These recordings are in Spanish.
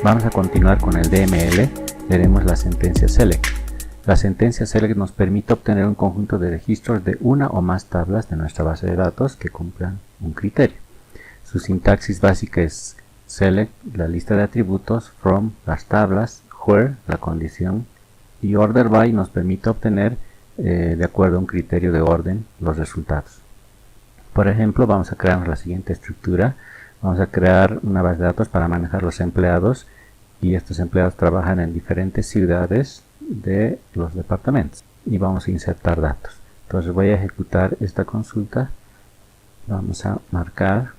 Vamos a continuar con el DML. Veremos la sentencia select. La sentencia select nos permite obtener un conjunto de registros de una o más tablas de nuestra base de datos que cumplan un criterio. Su sintaxis básica es select, la lista de atributos, from, las tablas, where, la condición, y order by nos permite obtener de acuerdo a un criterio de orden los resultados. Por ejemplo, vamos a crear la siguiente estructura. Vamos a crear una base de datos para manejar los empleados, y estos empleados trabajan en diferentes ciudades de los departamentos, y vamos a insertar datos. Entonces voy a ejecutar esta consulta. Vamos a marcar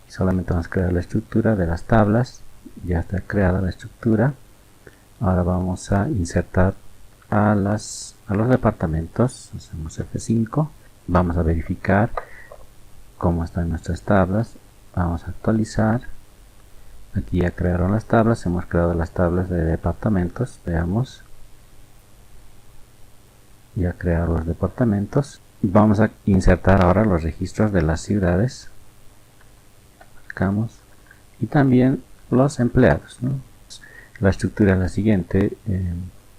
y solamente vamos a crear la estructura de las tablas. Ya está creada la estructura. Ahora vamos a insertar a los departamentos. Hacemos F5. Vamos a verificar cómo están nuestras tablas. Vamos a actualizar. Aquí ya crearon las tablas. Hemos creado las tablas de departamentos. Veamos. Ya crearon los departamentos. Vamos a insertar ahora los registros de las ciudades. Marcamos. Y también los empleados, ¿no? La estructura es la siguiente.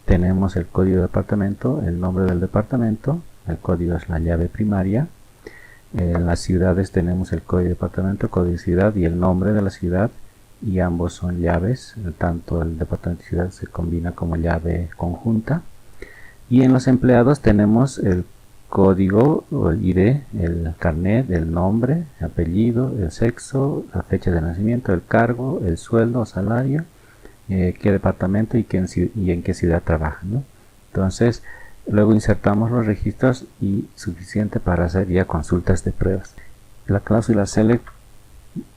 Tenemos el código de departamento, el nombre del departamento. El código es la llave primaria. En las ciudades tenemos el código de departamento, código de ciudad y el nombre de la ciudad, y ambos son llaves. Tanto el departamento y ciudad se combina como llave conjunta. Y en los empleados tenemos el código o el ID, el carnet, el nombre, el apellido, el sexo, la fecha de nacimiento, el cargo, el sueldo o salario, qué departamento y en qué ciudad trabajan, ¿no? Entonces luego insertamos los registros y suficiente para hacer ya consultas de pruebas. La cláusula select,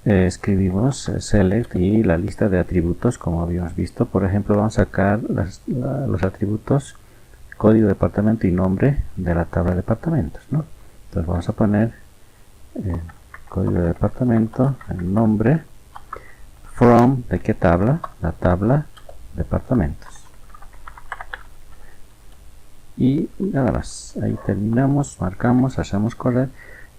escribimos select y la lista de atributos como habíamos visto. Por ejemplo, vamos a sacar los atributos código de departamento y nombre de la tabla de departamentos, ¿no? Entonces vamos a poner el código de departamento, el nombre, from, ¿de qué tabla? La tabla departamentos. Y nada más, ahí terminamos, marcamos, hacemos correr,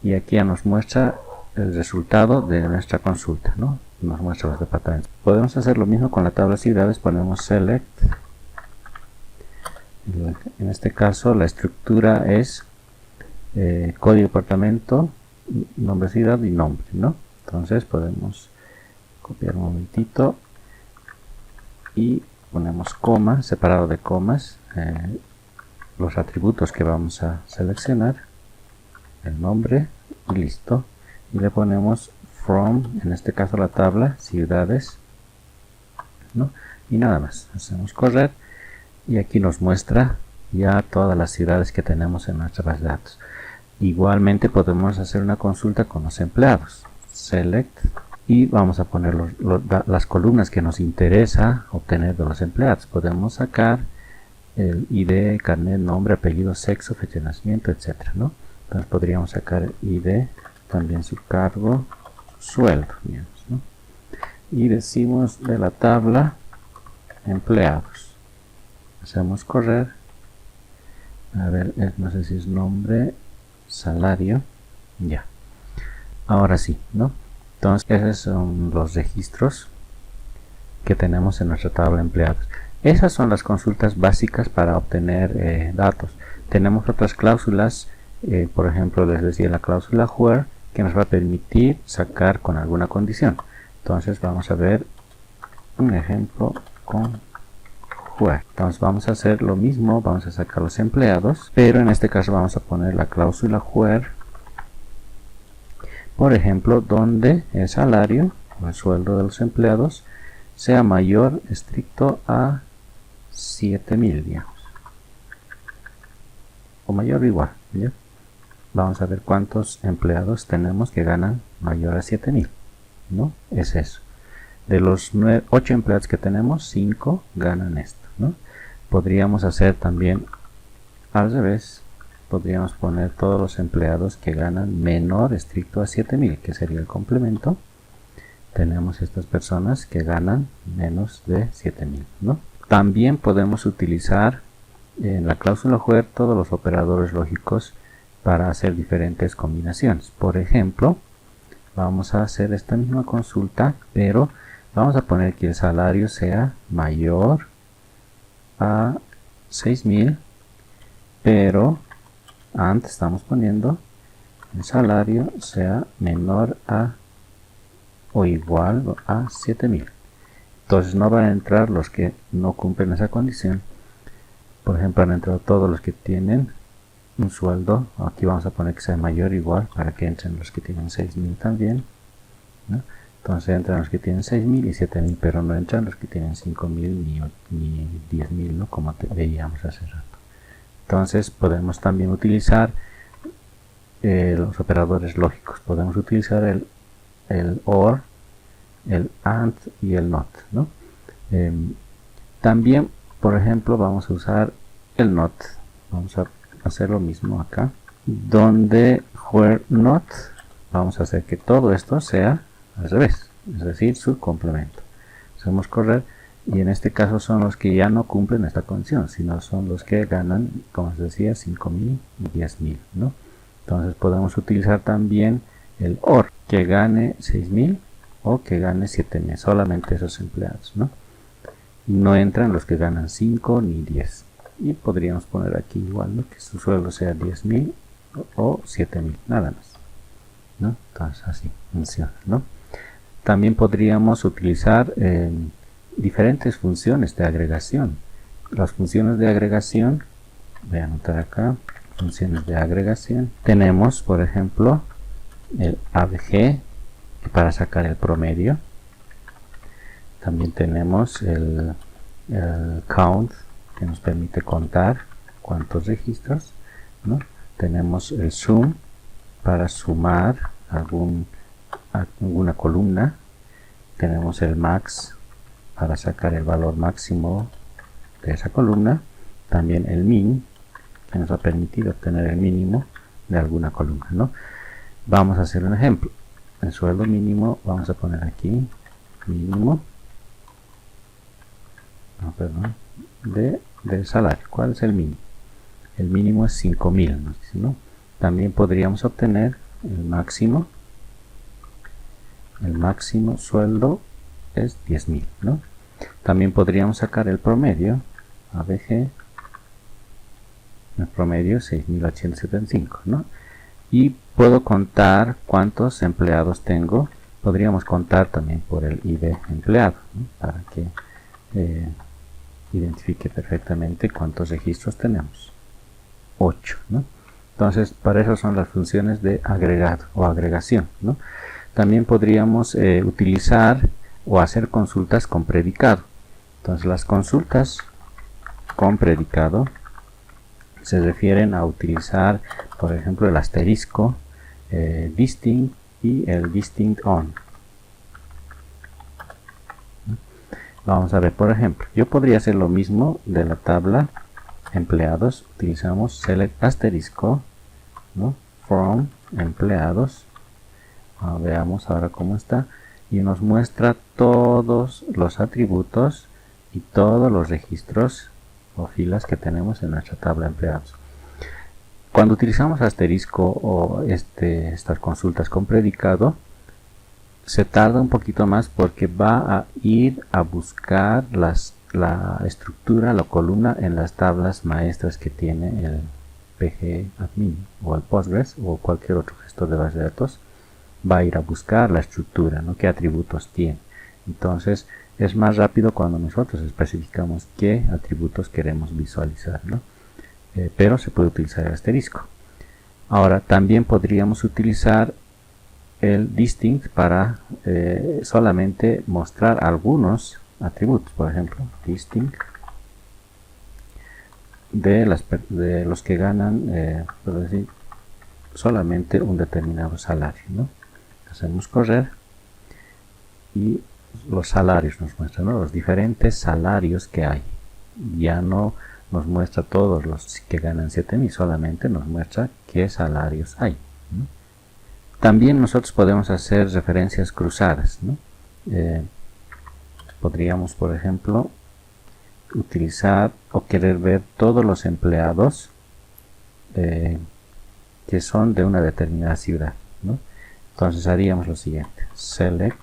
y aquí ya nos muestra el resultado de nuestra consulta, ¿no? Nos muestra los departamentos. Podemos hacer lo mismo con la tabla ciudades. Ponemos select. En este caso la estructura es código departamento, nombre ciudad y nombre, ¿no? Entonces podemos copiar un momentito y ponemos coma, separado de comas, los atributos que vamos a seleccionar, el nombre, y listo. Y le ponemos from, en este caso la tabla ciudades, ¿no? Y nada más, hacemos correr. Y aquí nos muestra ya todas las ciudades que tenemos en nuestra base de datos. Igualmente podemos hacer una consulta con los empleados. Select. Y vamos a poner las columnas que nos interesa obtener de los empleados. Podemos sacar el ID, carnet, nombre, apellido, sexo, fecha de nacimiento, etc., ¿no? Entonces podríamos sacar el ID, también su cargo, sueldo, digamos, ¿no? Y decimos de la tabla empleados. Hacemos correr. A ver, no sé si es nombre, salario. Ya. Ahora sí, ¿no? Entonces esos son los registros que tenemos en nuestra tabla de empleados. Esas son las consultas básicas para obtener datos. Tenemos otras cláusulas, por ejemplo, les decía la cláusula where, que nos va a permitir sacar con alguna condición. Entonces vamos a ver un ejemplo con where. Entonces vamos a hacer lo mismo, vamos a sacar los empleados, pero en este caso vamos a poner la cláusula where, por ejemplo, donde el salario o el sueldo de los empleados sea mayor estricto a 7.000, digamos, o mayor o igual, ¿ya? Vamos a ver cuántos empleados tenemos que ganan mayor a 7.000, ¿no? Es eso. De los 8 empleados que tenemos, 5 ganan esto, ¿no? Podríamos hacer también al revés. Podríamos poner todos los empleados que ganan menor estricto a 7.000, que sería el complemento. Tenemos estas personas que ganan menos de 7.000, ¿no? También podemos utilizar en la cláusula where todos los operadores lógicos para hacer diferentes combinaciones. Por ejemplo, vamos a hacer esta misma consulta, pero Vamos a poner que el salario sea mayor a 6.000, pero antes estamos poniendo el salario sea menor a o igual a 7.000. Entonces no van a entrar los que no cumplen esa condición. Por ejemplo, han entrado todos los que tienen un sueldo. Aquí vamos a poner que sea mayor o igual para que entren los que tienen 6.000 también, ¿no? Entonces entran los que tienen 6.000 y 7.000, pero no entran los que tienen 5.000 ni 10.000, ¿no? Como veíamos hace rato. Entonces podemos también utilizar los operadores lógicos. Podemos utilizar el OR, el AND y el NOT, ¿no? También, por ejemplo, vamos a usar el NOT. Vamos a hacer lo mismo acá, donde where NOT vamos a hacer que todo esto sea al revés, es decir, su complemento. Hacemos correr, y en este caso son los que ya no cumplen esta condición, sino son los que ganan, como os decía, 5.000 y 10.000, ¿no? Entonces podemos utilizar también el OR, que gane 6.000 o que gane 7.000, solamente esos empleados, ¿no? No entran los que ganan 5 ni 10. Y podríamos poner aquí igual, ¿no? Que su sueldo sea 10.000 o 7.000, nada más, ¿no? Entonces así funciona, ¿no? También podríamos utilizar diferentes funciones de agregación. Las funciones de agregación, voy a anotar acá, funciones de agregación. Tenemos, por ejemplo, el ABG para sacar el promedio. También tenemos el count, que nos permite contar cuántos registros, ¿no? Tenemos el sum para sumar alguna columna. Tenemos el max para sacar el valor máximo de esa columna. También el min, que nos ha permitido obtener el mínimo de alguna columna, ¿no? Vamos a hacer un ejemplo. El sueldo mínimo, vamos a poner aquí mínimo, del salario. ¿Cuál es el mínimo? El mínimo es 5.000, ¿no? También podríamos obtener el máximo. El máximo sueldo es 10.000, ¿no? También podríamos sacar el promedio, ABG, el promedio 6.875, ¿no? Y puedo contar cuántos empleados tengo. Podríamos contar también por el ID empleado, ¿no? Para que identifique perfectamente cuántos registros tenemos. 8, ¿no? Entonces, para eso son las funciones de agregado o agregación, ¿no? También podríamos utilizar o hacer consultas con predicado. Entonces, las consultas con predicado se refieren a utilizar, por ejemplo, el asterisco, distinct y el distinct on. Vamos a ver, por ejemplo, yo podría hacer lo mismo de la tabla empleados. Utilizamos select asterisco, ¿no? From empleados. Veamos ahora cómo está, y nos muestra todos los atributos y todos los registros o filas que tenemos en nuestra tabla de empleados. Cuando utilizamos asterisco o estas consultas con predicado, se tarda un poquito más porque va a ir a buscar la estructura, la columna en las tablas maestras que tiene el PG Admin o el Postgres o cualquier otro gestor de base de datos. Va a ir a buscar la estructura, ¿no? Qué atributos tiene. Entonces es más rápido cuando nosotros especificamos qué atributos queremos visualizar, ¿no? Pero se puede utilizar el asterisco. Ahora también podríamos utilizar el distinct para solamente mostrar algunos atributos. Por ejemplo, distinct de los que ganan, por decir, solamente un determinado salario, ¿no? Hacemos correr y los salarios nos muestran, ¿no? Los diferentes salarios que hay. Ya no nos muestra todos los que ganan 7.000, solamente nos muestra qué salarios hay, ¿no? También nosotros podemos hacer referencias cruzadas, ¿no? Podríamos, por ejemplo, utilizar o querer ver todos los empleados que son de una determinada ciudad, ¿no? Entonces haríamos lo siguiente: select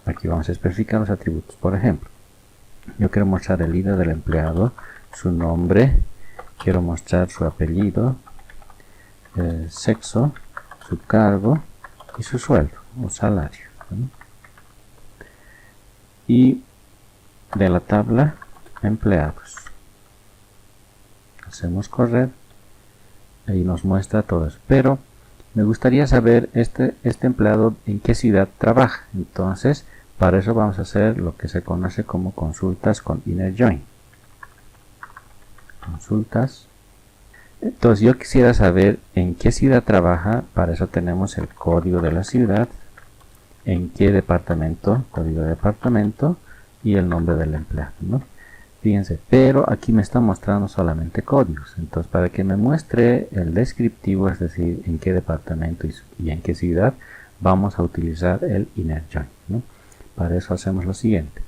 Aquí vamos a especificar los atributos. Por ejemplo, yo quiero mostrar el ID del empleado, su nombre, quiero mostrar su apellido, sexo, su cargo y su sueldo o salario, ¿no? Y de la tabla empleados hacemos correr, ahí nos muestra todo eso, pero me gustaría saber este empleado en qué ciudad trabaja. Entonces para eso vamos a hacer lo que se conoce como consultas con inner join. Consultas. Entonces yo quisiera saber en qué ciudad trabaja. Para eso tenemos el código de la ciudad, en qué departamento, código de departamento y el nombre del empleado, ¿no? Fíjense, pero aquí me está mostrando solamente códigos. Entonces para que me muestre el descriptivo, es decir, en qué departamento y en qué ciudad, vamos a utilizar el inner join, ¿no? Para eso hacemos lo siguiente.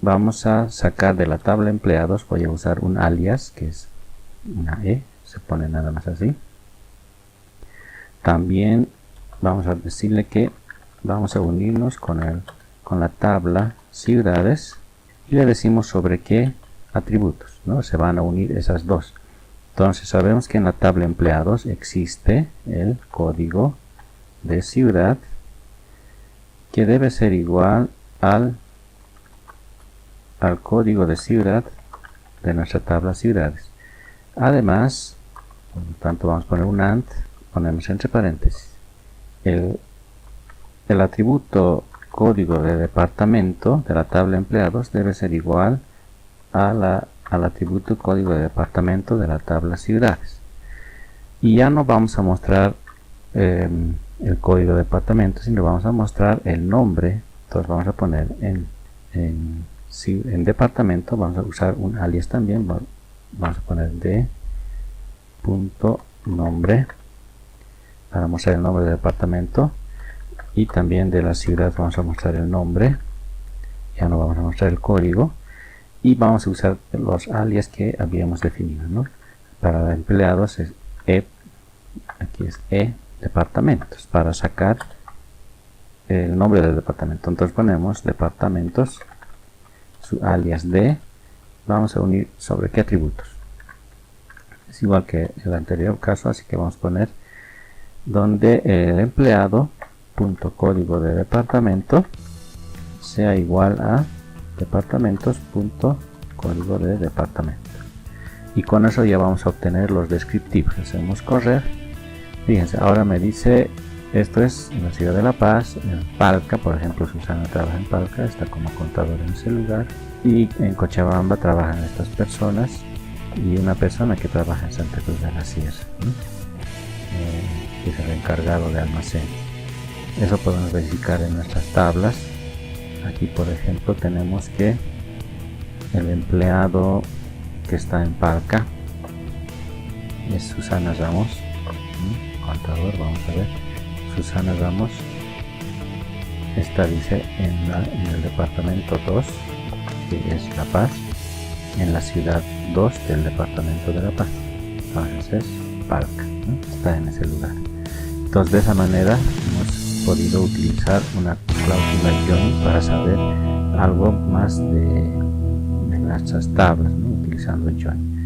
Vamos a sacar de la tabla empleados, voy a usar un alias que es una E, se pone nada más así. También vamos a decirle que vamos a unirnos con la tabla ciudades y le decimos sobre qué atributos, ¿no? Se van a unir esas dos. Entonces sabemos que en la tabla empleados existe el código de ciudad, que debe ser igual al código de ciudad de nuestra tabla ciudades. Además, por lo tanto vamos a poner un AND, ponemos entre paréntesis el atributo código de departamento de la tabla empleados debe ser igual al atributo código de departamento de la tabla ciudades. Y ya no vamos a mostrar el código de departamento, sino vamos a mostrar el nombre. Entonces vamos a poner en departamento, vamos a usar un alias también, vamos a poner de punto nombre para mostrar el nombre del departamento, y también de la ciudad vamos a mostrar el nombre, ya no vamos a mostrar el código, y vamos a usar los alias que habíamos definido, ¿no? Para empleados es aquí es departamentos, para sacar el nombre del departamento. Entonces ponemos departamentos, su alias de, vamos a unir sobre qué atributos. Es igual que el anterior caso, así que vamos a poner donde el empleado punto código de departamento sea igual a departamentos punto código de departamento, y con eso ya vamos a obtener los descriptivos. Hacemos correr. Fíjense, ahora me dice esto es en la ciudad de La Paz, en Palca, por ejemplo. Susana trabaja en Palca, está como contador en ese lugar, y en Cochabamba trabajan estas personas y una persona que trabaja en Santa Cruz de la Sierra, ¿no? Que es el encargado de almacén. Eso podemos verificar en nuestras tablas. Aquí por ejemplo tenemos que el empleado que está en Palca es Susana Ramos, contador. Vamos a ver, Susana Ramos está, dice, en el departamento 2, que es La Paz, en la ciudad 2 del departamento de La Paz. Entonces es Palca, ¿no? Está en ese lugar. Entonces de esa manera hemos podido utilizar una cláusula join para saber algo más de nuestras tablas, ¿no? Utilizando join.